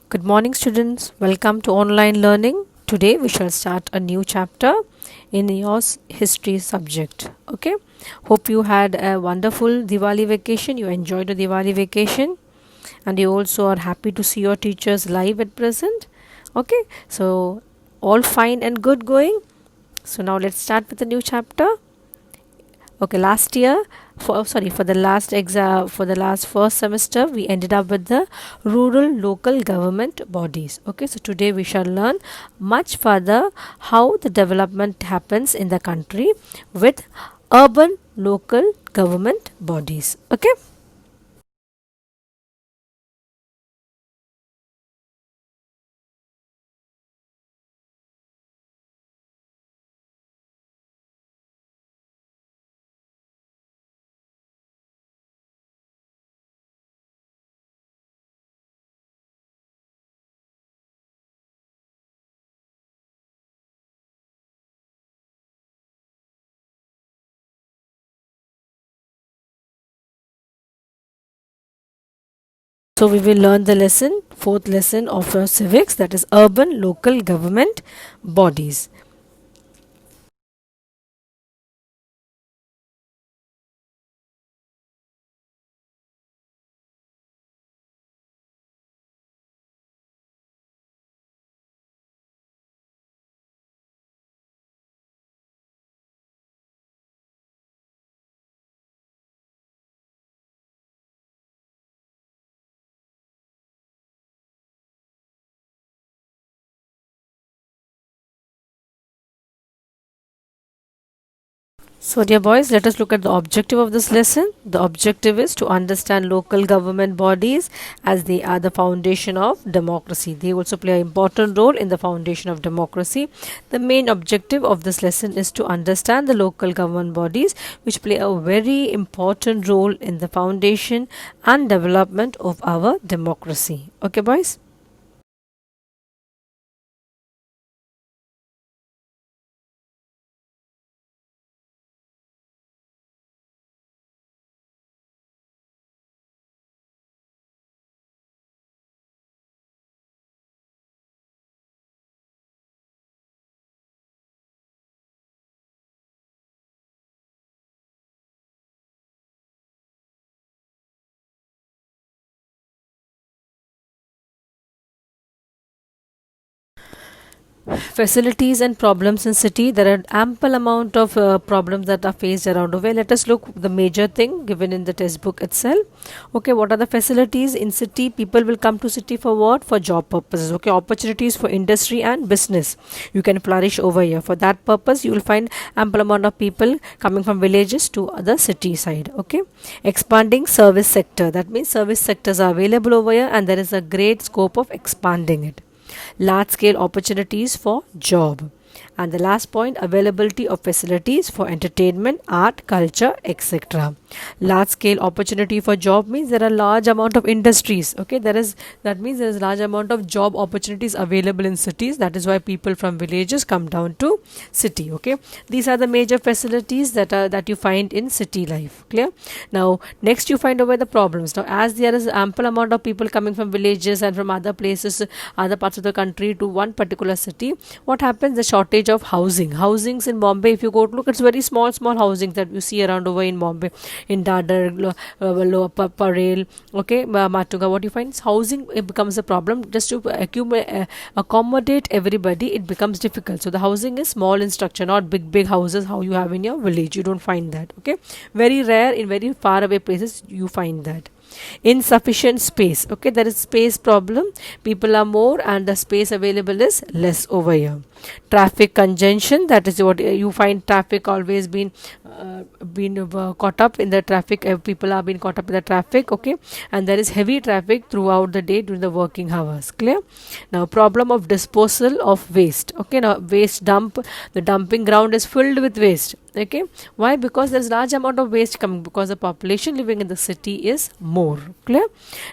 Good morning, students. Welcome to online learning. Today, we shall start a new chapter in your history subject. Okay. Hope you had a wonderful Diwali vacation. You enjoyed the Diwali vacation, and you also are happy to see your teachers live at present. Okay. So, all fine and good going. So, now let's start with the new chapter. Okay, last year, for the last exam, for the last first semester, we ended up with the rural local government bodies. Okay, so today we shall learn much further how the development happens in the country with urban local government bodies. Okay. So we will learn the lesson, fourth lesson of your civics, that is urban local government bodies. So, dear boys, let us look at the objective of this lesson. The objective is to understand local government bodies as they are the foundation of democracy. They also play an important role in the foundation of democracy. The main objective of this lesson is to understand the local government bodies, which play a very important role in the foundation and development of our democracy. Okay, boys? Facilities and problems in city, there are ample amount of problems that are faced around the way. Let us look the major thing given in the textbook itself. Okay, what are the facilities in city? People will come to city for what? For job purposes. Okay, opportunities for industry and business, you can flourish over here. For that purpose, you will find ample amount of people coming from villages to other city side. Okay, expanding service sector, that means service sectors are available over here and there is a great scope of expanding it. Large scale opportunities for job. And the last point, availability of facilities for entertainment, art, culture, etc. Large scale opportunity for job means there are large amount of industries. Okay, that means there is large amount of job opportunities available in cities. That is why people from villages come down to city. Okay, these are the major facilities that you find in city life. Clear? Now next you find over the problems. Now as there is ample amount of people coming from villages and from other places, other parts of the country to one particular city, what happens? The shortage of housings in Bombay, if you go to look, it's very small housings that you see around over in Bombay, in Dadar, Parel, okay, Matuga. What you find is housing, it becomes a problem. Just to accommodate everybody, it becomes difficult. So the housing is small in structure, not big houses how you have in your village. You don't find that. Okay, very rare in very far away places you find that. Insufficient space. Okay, there is space problem. People are more and the space available is less over here. Traffic congestion, that is what you find, traffic always been caught up in the traffic. People are being caught up in the traffic. Okay, and there is heavy traffic throughout the day during the working hours. Clear? Now problem of disposal of waste. Okay, now waste dump, the dumping ground is filled with waste. Okay, why? Because there is large amount of waste coming, because the population living in the city is more. Clear?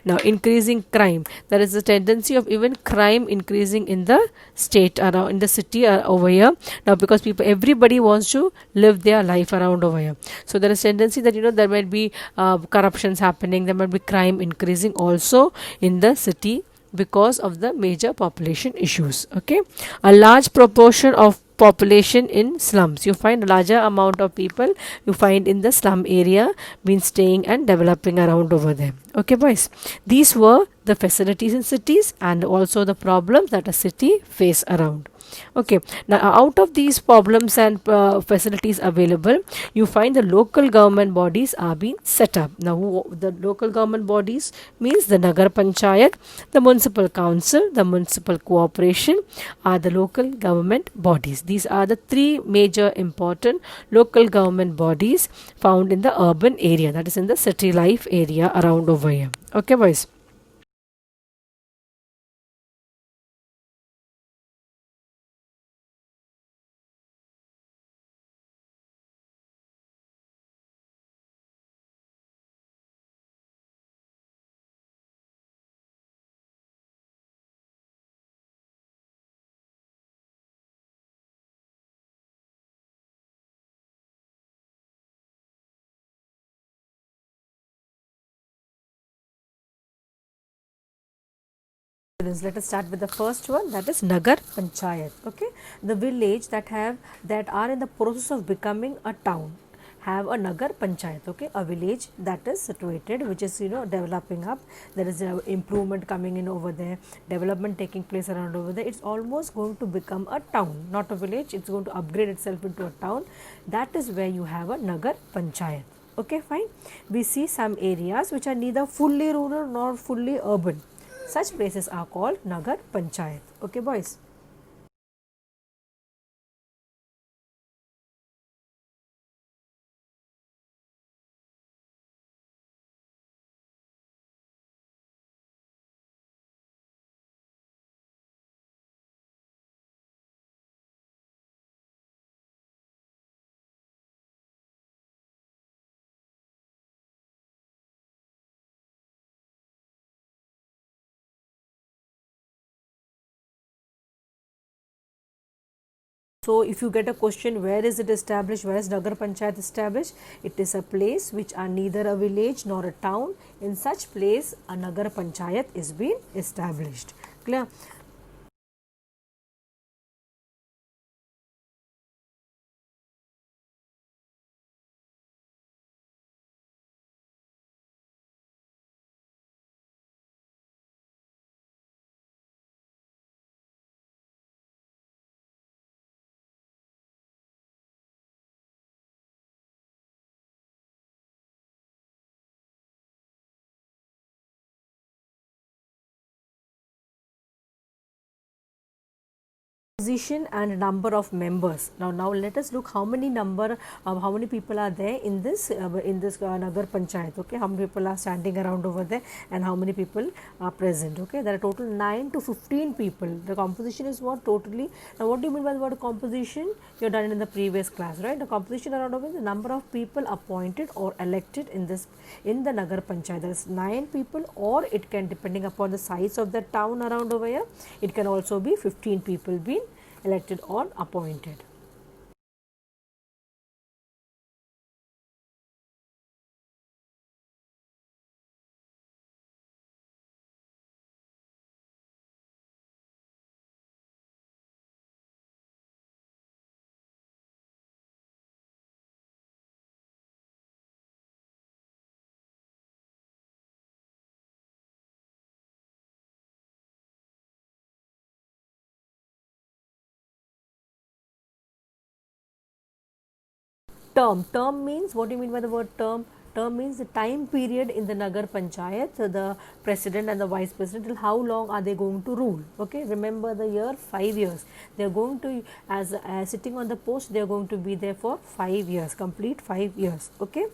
Now increasing crime, there is a tendency of even crime increasing in the state around, in the city over here. Now because people, everybody wants to live their life around over here, so there is tendency that there might be corruptions happening, there might be crime increasing also in the city because of the major population issues. Okay, a large proportion of population in slums, you find a larger amount of people you find in the slum area been staying and developing around over there. Okay, boys, these were the facilities in cities and also the problems that a city face around. Okay, now out of these problems and facilities available, you find the local government bodies are being set up. Now the local government bodies means the Nagar Panchayat, the municipal council, the municipal cooperation are the local government bodies. These are the three major important local government bodies found in the urban area, that is in the city life area around over here. Okay, boys. Let us start with the first one, that is Nagar Panchayat. Okay, the village that are in the process of becoming a town have a Nagar Panchayat. Okay, a village that is situated, which is developing up. There is a improvement coming in over there, development taking place around over there. It's almost going to become a town, not a village. It's going to upgrade itself into a town. That is where you have a Nagar Panchayat. Okay, fine. We see some areas which are neither fully rural nor fully urban. Such places are called Nagar Panchayat. Okay, boys. So, if you get a question, where is it established? Where is Nagar Panchayat established? It is a place which are neither a village nor a town. In such place, a Nagar Panchayat is being established. Clear? Position and number of members. Now let us look how many people are there in this Nagar Panchayat. Okay, how many people are standing around over there and how many people are present. Okay, there are total 9 to 15 people. The composition is what totally. Now what do you mean by the word composition? You have done it in the previous class, right? The composition around over the number of people appointed or elected in the Nagar Panchayat. There is 9 people, or it can, depending upon the size of the town around over here, it can also be 15 people being elected or appointed. Term means, what do you mean by the word term? Term means the time period in the Nagar Panchayat, so the president and the vice president, till how long are they going to rule? Okay, remember the year, 5 years. They are going to, as sitting on the post, they are going to be there for 5 years, complete 5 years. Okay.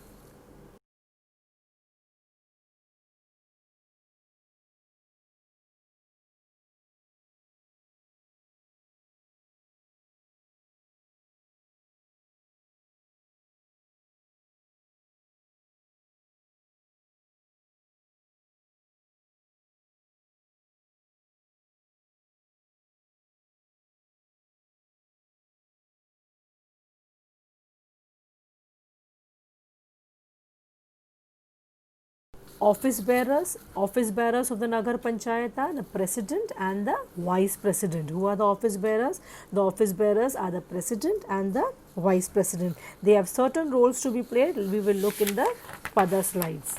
office bearers of the Nagar Panchayat are the president and the vice president. Who are the office bearers? The office bearers are the president and the vice president. They have certain roles to be played. We will look in the further slides.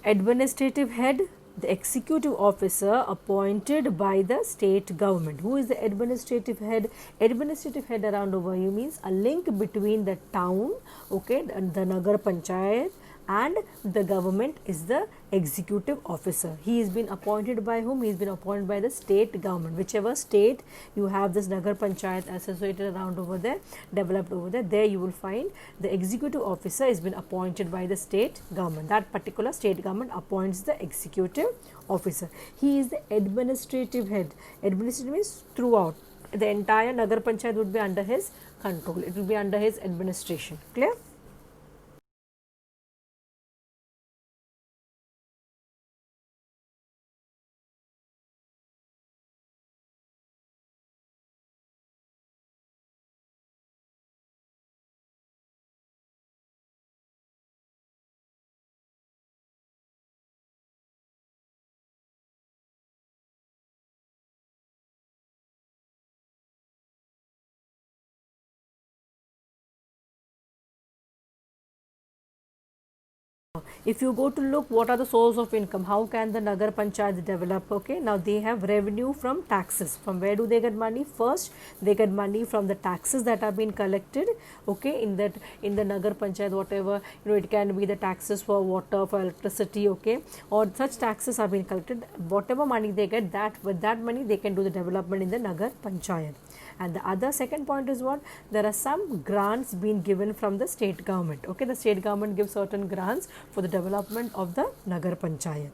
Administrative head, the executive officer appointed by the state government. Who is the administrative head? Administrative head around over here means a link between the town, okay, the Nagar Panchayat, and the government is the executive officer. He has been appointed by whom? He has been appointed by the state government. Whichever state you have this Nagar Panchayat associated around over there, developed over there, there you will find the executive officer has been appointed by the state government. That particular state government appoints the executive officer. He is the administrative head. Administrative means throughout. The entire Nagar Panchayat would be under his control. It will be under his administration. Clear? If you go to look what are the source of income, how can the Nagar Panchayat develop? Okay, now they have revenue from taxes. From where do they get money? First, they get money from the taxes that are being collected. Okay, in the Nagar Panchayat, whatever, it can be the taxes for water, for electricity. Okay, or such taxes are being collected. Whatever money they get, that with that money they can do the development in the Nagar Panchayat. And the other second point is what? There are some grants being given from the state government. Okay, the state government gives certain grants for the development of the Nagar Panchayat.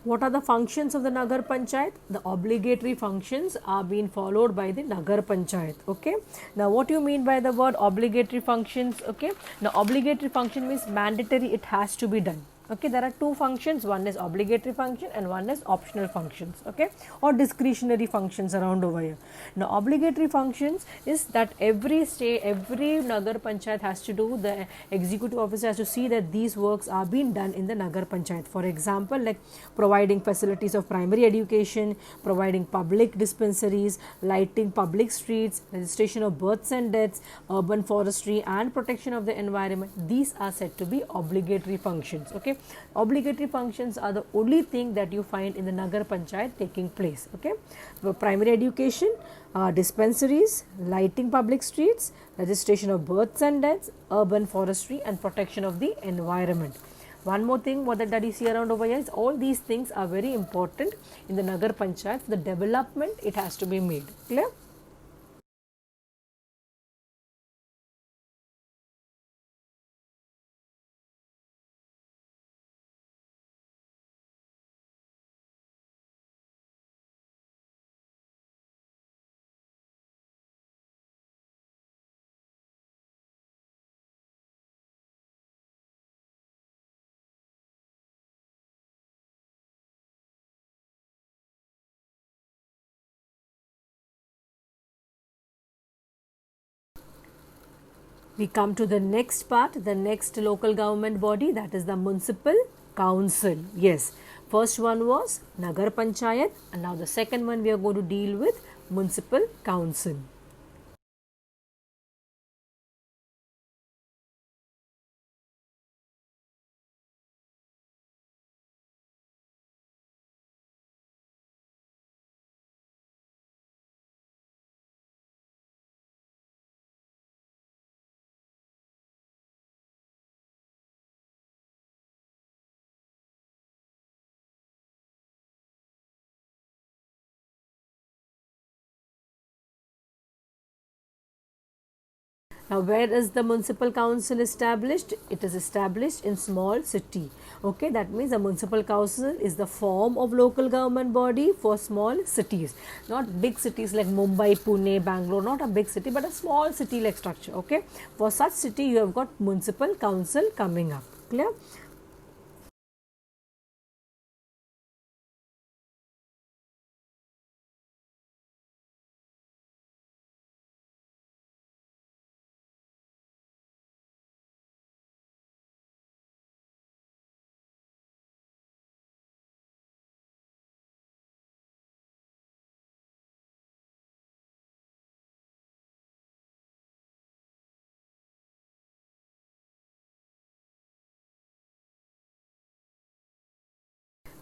What are the functions of the Nagar Panchayat? The obligatory functions are being followed by the Nagar Panchayat. Okay. Now, what do you mean by the word obligatory functions? Okay. Now, obligatory function means mandatory, it has to be done. Okay, there are two functions, one is obligatory function and one is optional functions, okay, or discretionary functions around over here. Now, obligatory functions is that every state, every Nagar Panchayat has to do, the executive officer has to see that these works are being done in the Nagar Panchayat. For example, like providing facilities of primary education, providing public dispensaries, lighting public streets, registration of births and deaths, urban forestry and protection of the environment. These are said to be obligatory functions, okay. Obligatory functions are the only thing that you find in the Nagar Panchayat taking place, okay. Primary education, dispensaries, lighting public streets, registration of births and deaths, urban forestry and protection of the environment. One more thing what that you see around over here is all these things are very important in the Nagar Panchayat. The development, it has to be made. Clear? We come to the next part, the next local government body, that is the municipal council. Yes, first one was Nagar Panchayat and now the second one we are going to deal with municipal council. Now, where is the municipal council established? It is established in small city. Okay, that means the municipal council is the form of local government body for small cities, not big cities like Mumbai, Pune, Bangalore, not a big city, but a small city like structure. Okay, for such city, you have got municipal council coming up. Clear?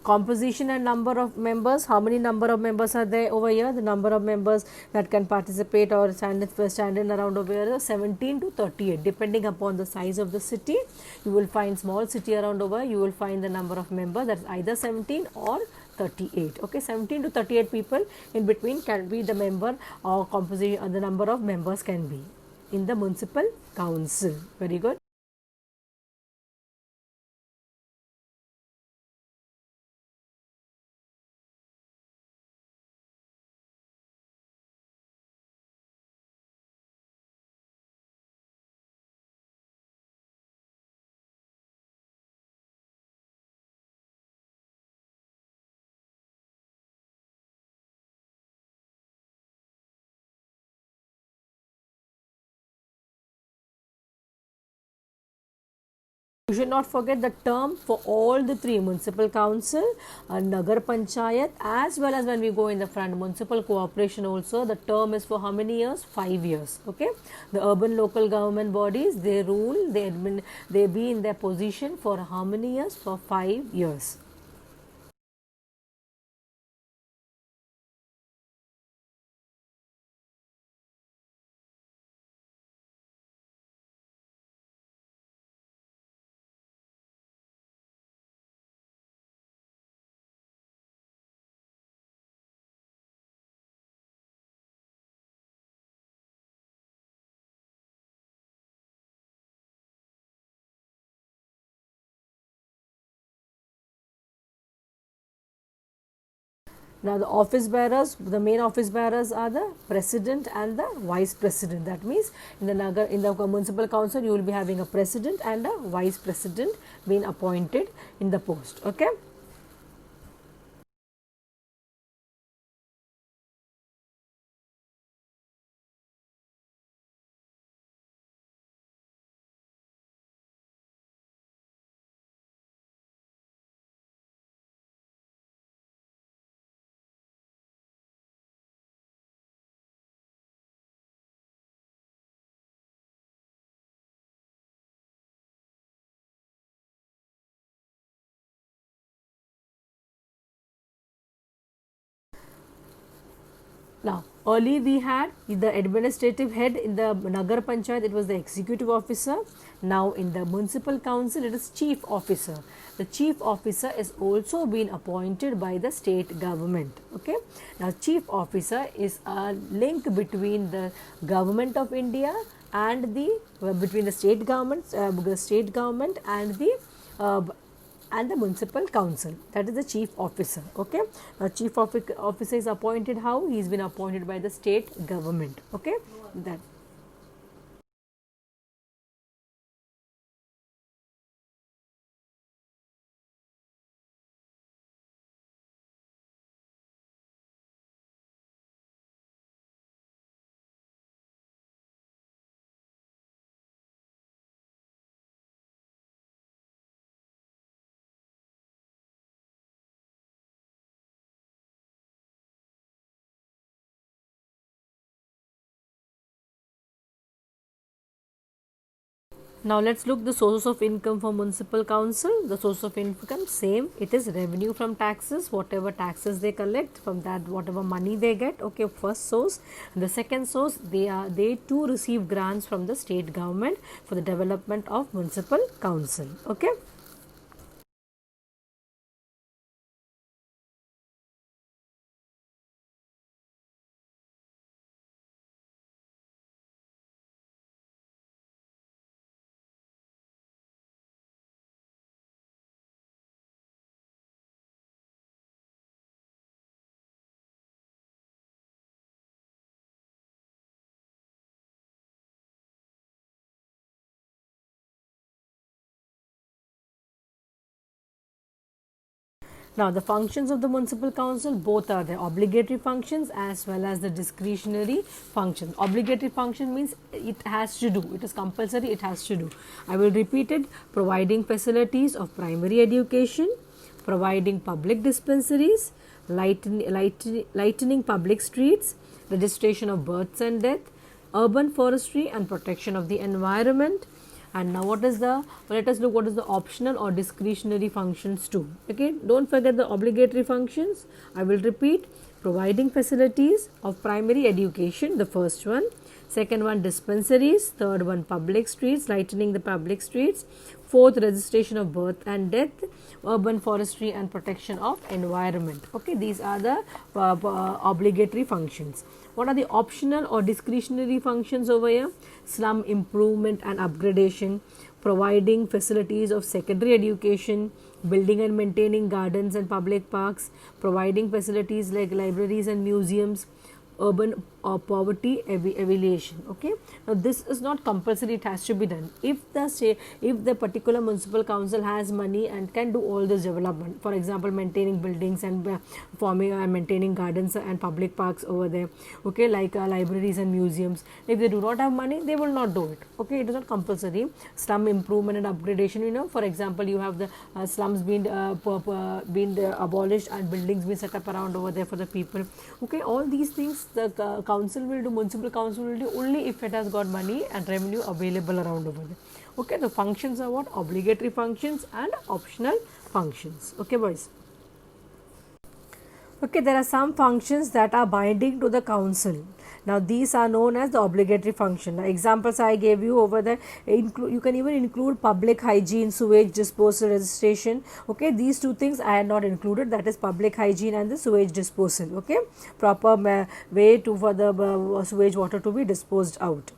Composition and number of members. How many number of members are there over here? The number of members that can participate or stand in around over here is 17 to 38, depending upon the size of the city. You will find small city around over, you will find the number of members, that's either 17 or 38. Okay, 17 to 38 people in between can be the member, or composition, the number of members can be in the municipal council. Very good. You should not forget the term for all the three: municipal council, Nagar Panchayat, as well as when we go in the front, municipal corporation also. The term is for how many years? 5 years. Okay. The urban local government bodies, they rule, they be in their position for how many years? For 5 years. Now, the office bearers, the main office bearers are the president and the vice president. That means in the municipal council, you will be having a president and a vice president being appointed in the post. Okay. Now, early we had the administrative head in the Nagar Panchayat, it was the executive officer. Now, in the municipal council, it is chief officer. The chief officer is also been appointed by the state government. Okay. Now, chief officer is a link between the government of India and the between the state government uh, and the municipal council. That is the chief officer. Okay. Now, chief officer is appointed how? He has been appointed by the state government. Okay. That. Now, let's look the sources of income for municipal council. The source of income, same, it is revenue from taxes, whatever taxes they collect, from that whatever money they get. Okay, first source. The second source, they too receive grants from the state government for the development of municipal council. Okay. Now, the functions of the municipal council, both are the obligatory functions as well as the discretionary functions. Obligatory function means it has to do, it is compulsory, it has to do. I will repeat it: providing facilities of primary education, providing public dispensaries, lightening public streets, registration of births and death, urban forestry and protection of the environment. And now what is the, let us look what is the optional or discretionary functions too. Okay, don't forget the obligatory functions. I will repeat: providing facilities of primary education, the first one; second one dispensaries; third one public streets, lightening the public streets; fourth registration of birth and death; urban forestry and protection of environment. Okay, these are the obligatory functions. What are the optional or discretionary functions over here? Slum improvement and upgradation, providing facilities of secondary education, building and maintaining gardens and public parks, providing facilities like libraries and museums, urban or poverty alleviation. Okay, now this is not compulsory, it has to be done. If the particular municipal council has money and can do all this development, for example maintaining buildings and forming and maintaining gardens and public parks over there, okay, like libraries and museums, if they do not have money, they will not do it. Okay, it is not compulsory. Slum improvement and upgradation, you know, for example, you have the slums being abolished and buildings being set up around over there for the people. Okay, all these things the council will do, municipal council will do only if it has got money and revenue available around over there. Okay, the functions are what? Obligatory functions and optional functions. Okay, boys. Okay, there are some functions that are binding to the council. Now, these are known as the obligatory function. The examples I gave you over there, you can even include public hygiene, sewage disposal, registration. Okay, these two things I had not included, that is public hygiene and the sewage disposal. Okay, proper way to for the sewage water to be disposed out.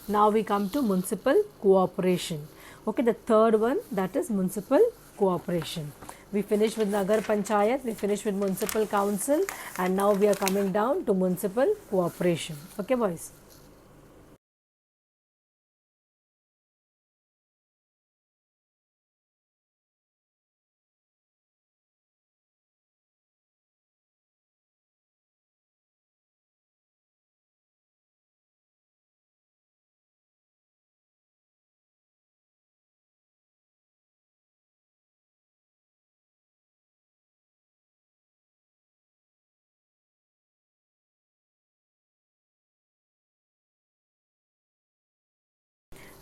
Now we come to municipal cooperation. Okay, the third one, that is municipal cooperation. We finished with Nagar Panchayat, we finished with municipal council, and now we are coming down to municipal cooperation. Okay, boys.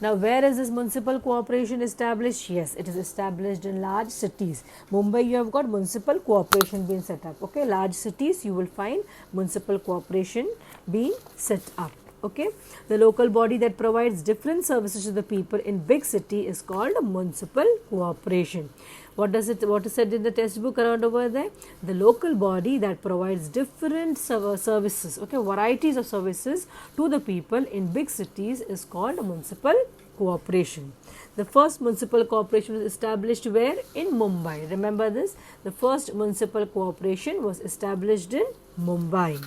Now, where is this municipal cooperation established? Yes, it is established in large cities. Mumbai, you have got municipal cooperation being set up. Okay, large cities, you will find municipal cooperation being set up. Okay, the local body that provides different services to the people in big city is called municipal cooperation. What is said in the textbook around over there? The local body that provides different services, okay, varieties of services to the people in big cities is called municipal cooperation. The first municipal cooperation was established where? In Mumbai. Remember this, the first municipal cooperation was established in Mumbai.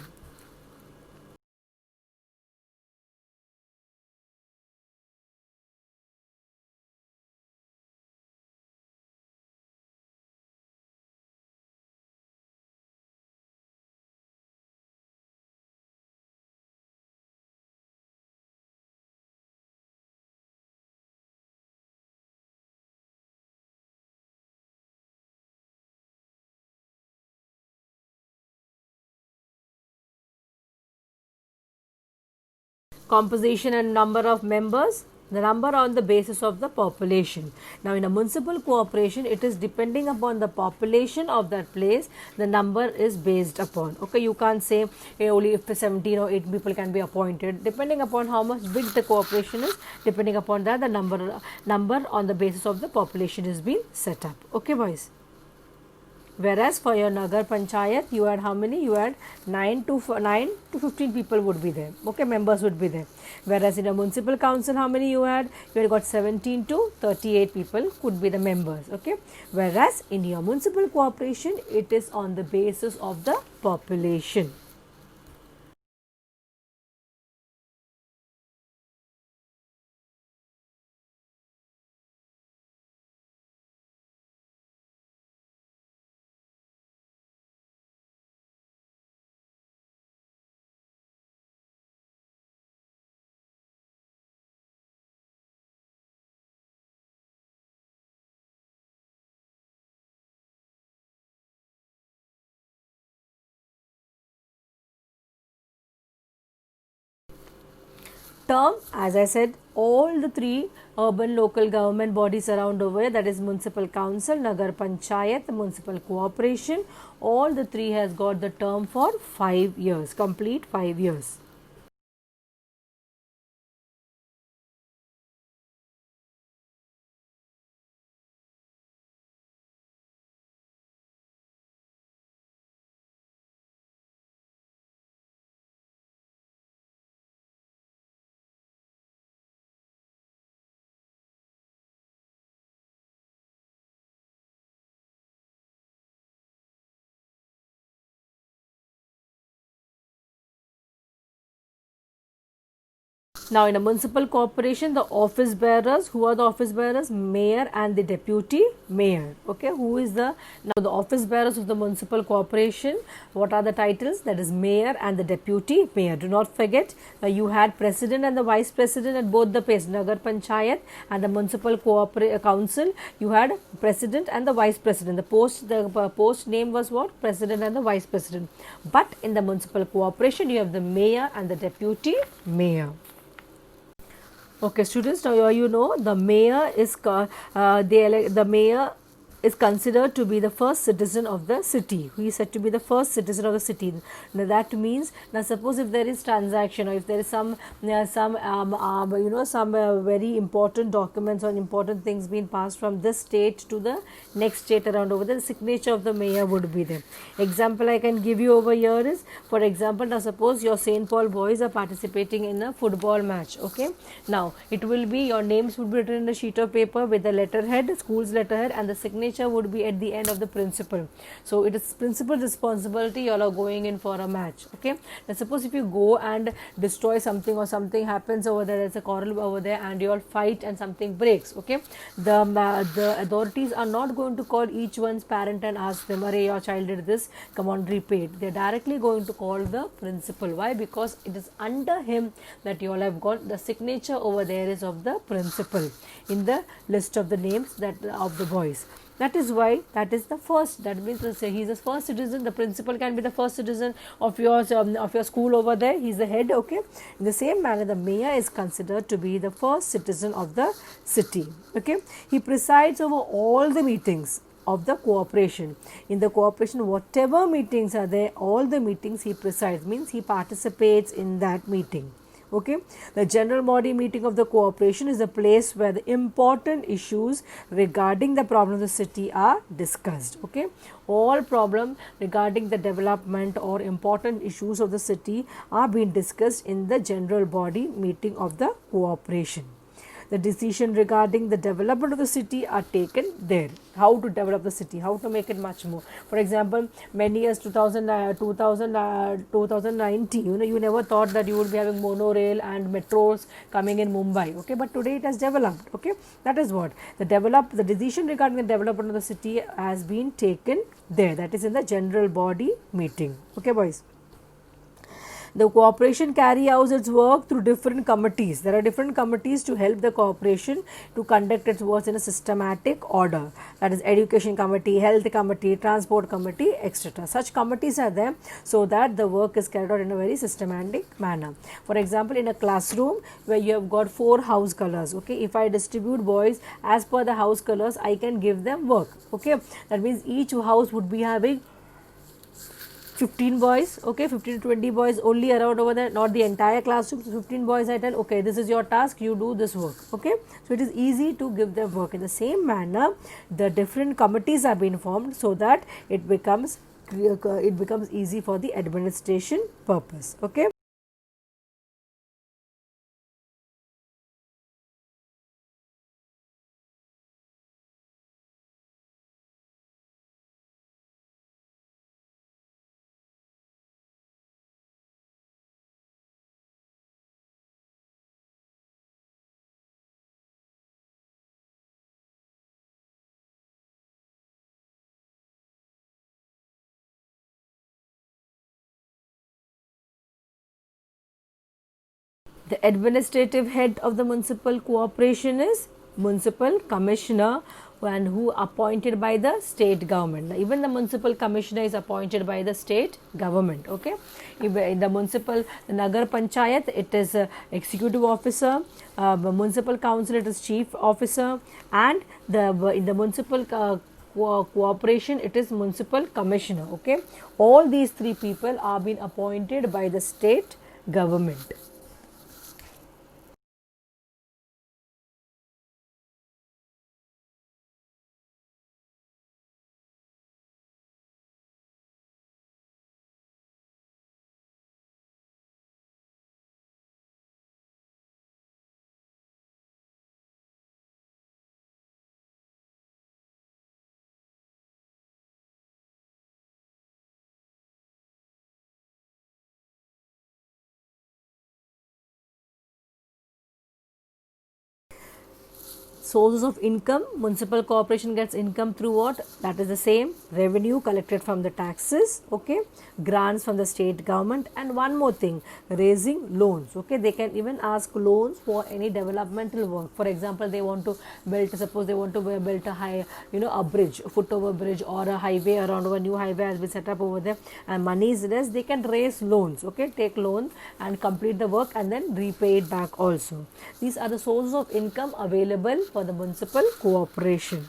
Composition and number of members. The number on the basis of the population. Now in a municipal corporation, it is depending upon the population of that place, the number is based upon. Okay, you can't say only if 17 or 8 people can be appointed. Depending upon how much big the corporation is, depending upon that, the number on the basis of the population is being set up. Okay, boys. Whereas for your Nagar Panchayat, you had how many? You had 9 to 15 people would be there. Okay, members would be there. Whereas in a municipal council, how many you had? You had got 17 to 38 people could be the members. Okay. Whereas in your municipal corporation, it is on the basis of the population. Term, as I said, all the three urban local government bodies around over here, that is municipal council, Nagar Panchayat, municipal corporation, all the three has got the term for 5 years, complete 5 years. Now, in a municipal corporation, the office bearers, who are the office bearers? Mayor and the deputy mayor. Okay, who is the, now the office bearers of the municipal corporation, what are the titles? That is mayor and the deputy mayor. Do not forget, you had president and the vice president at both the places, Nagar Panchayat and the municipal council, you had president and the vice president. The post name was what? President and the vice president. But in the municipal corporation, you have the mayor and the deputy mayor. Okay, students, now you know the mayor is the mayor is considered to be the first citizen of the city. He is said to be the first citizen of the city. Now that means, now suppose if there is transaction or if there is some very important documents or important things being passed from this state to the next state around over there, the signature of the mayor would be there. Example I can give you over here is, for example, now suppose your St. Paul boys are participating in a football match. Okay, now it will be, your names would be written in a sheet of paper with the letterhead, school's letterhead, and the signature would be at the end of the principal. So it is principal responsibility, you all are going in for a match. Okay, now suppose if you go and destroy something or something happens over there, there's a quarrel over there and you all fight and something breaks. Okay, the authorities are not going to call each one's parent and ask them, "Arey, your child did this, come on, repay it." They're directly going to call the principal. Why? Because it is under him that you all have got the signature over there is of the principal in the list of the names that of the boys. That is why that is the first. That means he is the first citizen. The principal can be the first citizen of your school over there. He is the head. Okay. In the same manner, the mayor is considered to be the first citizen of the city. Okay. He presides over all the meetings of the corporation. In the corporation, whatever meetings are there, all the meetings he presides, means he participates in that meeting. Okay, the general body meeting of the corporation is a place where the important issues regarding the problem of the city are discussed. Okay, all problem regarding the development or important issues of the city are being discussed in the general body meeting of the corporation. The decision regarding the development of the city are taken there. How to develop the city, how to make it much more. For example, many years 2019, you never thought that you would be having monorail and metros coming in Mumbai. Okay, but today it has developed. Okay, that is what the decision regarding the development of the city has been taken there. That is in the general body meeting. Okay, boys. The corporation carry out its work through different committees. There are different committees to help the corporation to conduct its work in a systematic order. That is education committee, health committee, transport committee, etc. Such committees are there so that the work is carried out in a very systematic manner. For example, in a classroom where you have got 4 house colors, okay, if I distribute boys as per the house colors, I can give them work, okay. That means each house would be having 15 boys, okay, 15 to 20 boys only around over there, not the entire classroom. So 15 boys I tell, okay, this is your task, you do this work, okay. So it is easy to give them work. In the same manner, the different committees have been formed so that it becomes easy for the administration purpose, okay. The administrative head of the municipal corporation is municipal commissioner, and who appointed by the state government. Even the municipal commissioner is appointed by the state government, okay. In the municipal, the Nagar Panchayat, it is executive officer, municipal council, it is chief officer, and in the municipal cooperation, it is municipal commissioner, okay. All these 3 people are being appointed by the state government. Sources of income, municipal corporation gets income through what? That is the same, revenue collected from the taxes, okay, grants from the state government, and one more thing, raising loans, okay. They can even ask loans for any developmental work. For example, they want to build, suppose they want to build a high, a bridge, a foot over bridge, or a highway around, a new highway has been set up over there, and money is less, they can raise loans, okay, take loan and complete the work and then repay it back also. These are the sources of income available for the municipal corporation.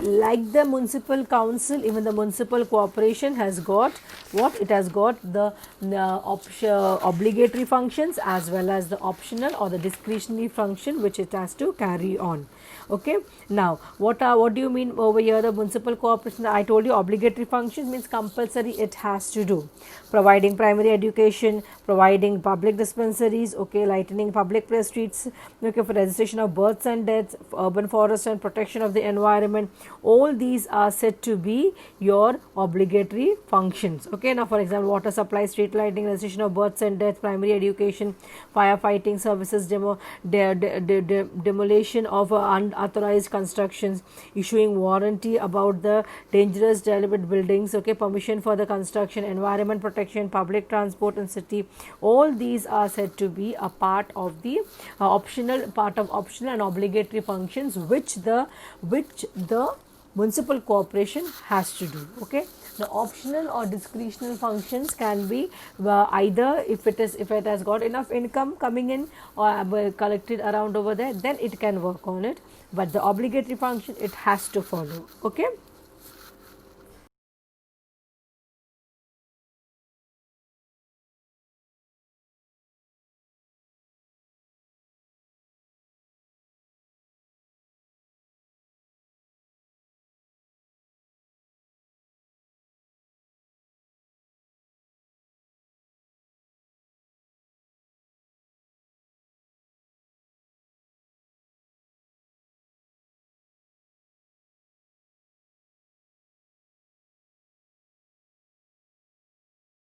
Like the municipal council, even the municipal corporation has got what? It has got the obligatory functions as well as the optional or the discretionary function which it has to carry on, okay. Now what do you mean over here? The municipal corporation, I told you, obligatory functions means compulsory it has to do. Providing primary education, providing public dispensaries, okay, lightening public press streets, okay, for registration of births and deaths, urban forest and protection of the environment. All these are said to be your obligatory functions, okay. Now for example, water supply, street lighting, registration of births and deaths, primary education, firefighting services, demolition of unauthorized constructions, issuing warranty about the dangerous development buildings, okay, permission for the construction, environment protection, public transport and city. All these are said to be a part of the optional and obligatory functions which the municipal corporation has to do, okay. The optional or discretionary functions can be either if it has got enough income coming in or collected around over there, then it can work on it, but the obligatory function it has to follow, okay.